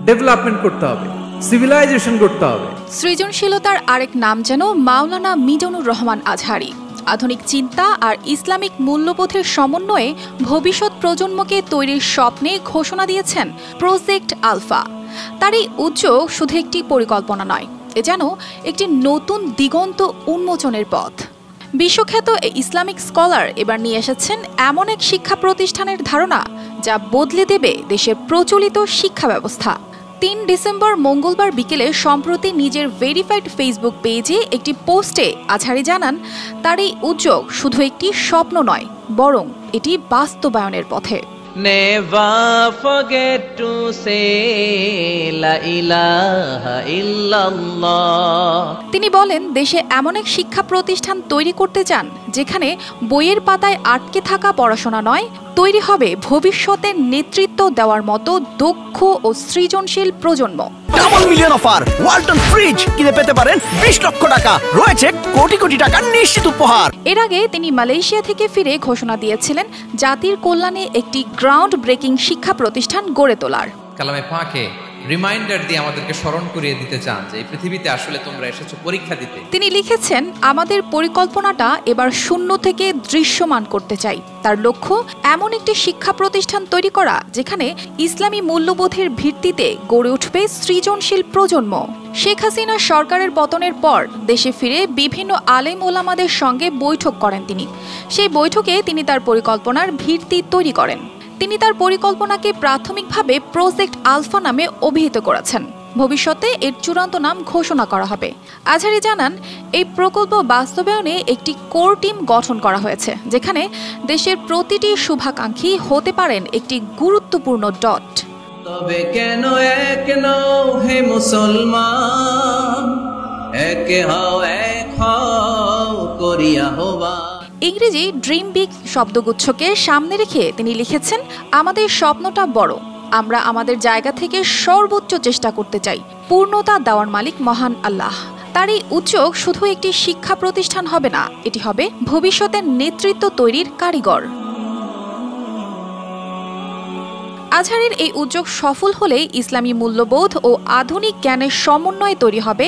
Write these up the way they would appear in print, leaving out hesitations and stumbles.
Development করতে হবে, civilisation করতে হবে। সৃজনশীলতার আরেক নাম যেন মাওলানা মিজানুর রহমান আজহারী। আধুনিক চিন্তা আর ইসলামিক মূল্যবোধের সমন্বয়ে ভবিষ্যৎ প্রজন্মকে তৈরির স্বপ্নে ঘোষণা দিয়েছেন প্রজেক্ট আলফা। তার এই উদ্যোগ শুধু একটি পরিকল্পনা নয়, এ যেন একটি নতুন দিগন্ত উন্মোচনের পথ। বিশ্বখ্যাত এই ইসলামিক স্কলার এবার নিয়ে এসেছেন এমন এক শিক্ষা প্রতিষ্ঠানের ধারণা যা বদলে দেবে দেশের প্রচলিত শিক্ষা ব্যবস্থা। ৩ ডিসেম্বর মঙ্গলবার বিকেলে সম্প্রতি নিজের ভেরিফাইড ফেসবুক পেজে একটি পোস্টে আজহারী জানান, তার এই উদ্যোগ শুধু একটি স্বপ্ন নয়, বরং এটি বাস্তবায়নের পথে। Never forget to say la ilaha illallah. তিনি বলেন, দেশে এমন এক শিক্ষা প্রতিষ্ঠান তৈরি করতে চান যেখানে বইয়ের পাতায় আটকে থাকা পড়াশোনা নয়, তৈরি হবে ভবিষ্যতের নেতৃত্ব দেওয়ার মতো দক্ষ ও সৃজনশীল প্রজন্ম। Double million offer, Walton fridge কিনে পেতে পারেন 20 লক্ষ টাকা, রয়েছে কোটি কোটি টাকার নিশ্চিত উপহার। এর আগে তিনি মালয়েশিয়া থেকে ফিরে ঘোষণা দিয়েছিলেন জাতির কল্যাণে একটি গ্রাউন্ড ব্রেকিং শিক্ষা প্রতিষ্ঠান গড়ে তোলার। কালামে পাকে রিমাইন্ডার দিয়ে আমাদেরকে স্মরণ করিয়ে দিতে চান যে এই পৃথিবীতে আসলে তোমরা এসেছো পরীক্ষা দিতে। তিনি লিখেছেন, আমাদের পরিকল্পনাটা এবার শূন্য থেকে দৃশ্যমান করতে চাই। তার লক্ষ্য এমন একটি শিক্ষা প্রতিষ্ঠান তৈরি করা যেখানে ইসলামী মূল্যবোধের ভিত্তিতে গড়ে উঠবে সৃজনশীল প্রজন্ম। শেখ হাসিনা সরকারের পতনের পর দেশে ফিরে বিভিন্ন আলেম ওলামাদের সঙ্গে বৈঠক করেন তিনি। সেই বৈঠকে তিনি তার পরিকল্পনার ভিত্তি তৈরি করেন। তিনি তার পরিকল্পনাকে প্রাথমিকভাবে প্রজেক্ট আলফা নামে অভিহিত করেছেন। ভবিষ্যতে এর চূড়ান্ত নাম ঘোষণা করা হবে। আজহারী জানান, এই প্রকল্প বাস্তবায়নে একটি কোর টিম গঠন করা হয়েছে, যেখানে দেশের প্রতিটি শুভাকাঙ্ক্ষী হতে পারেন একটি গুরুত্বপূর্ণ ডট। তবে কেন এক নও হে মুসলমান, এক হও এক হও করিয়া হবা। ইংরেজি ড্রিম বিগ শব্দগুচ্ছকে সামনে রেখে তিনি লিখেছেন, আমাদের স্বপ্নটা বড়, আমরা আমাদের জায়গা থেকে সর্বোচ্চ চেষ্টা করতে চাই। পূর্ণতা দেওয়ার মালিক মহান আল্লাহ। তার এই উদ্যোগ শুধু একটি শিক্ষা প্রতিষ্ঠান হবে না, এটি হবে ভবিষ্যতের নেতৃত্ব তৈরির কারিগর। আজহারীর এই উদ্যোগ সফল হলে ইসলামী মূল্যবোধ ও আধুনিক জ্ঞানের সমন্বয়ে তৈরি হবে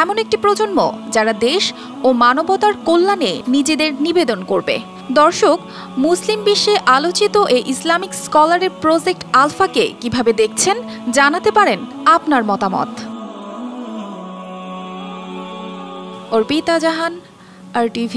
এমন একটি প্রজন্ম যারা দেশ ও মানবতার কল্যাণে নিজেদের নিবেদন করবে। দর্শক, মুসলিম বিশ্বে আলোচিত এই ইসলামিক স্কলারের প্রজেক্ট আলফাকে কিভাবে দেখছেন জানাতে পারেন আপনার মতামত। অর্পিতা জাহান, RTV।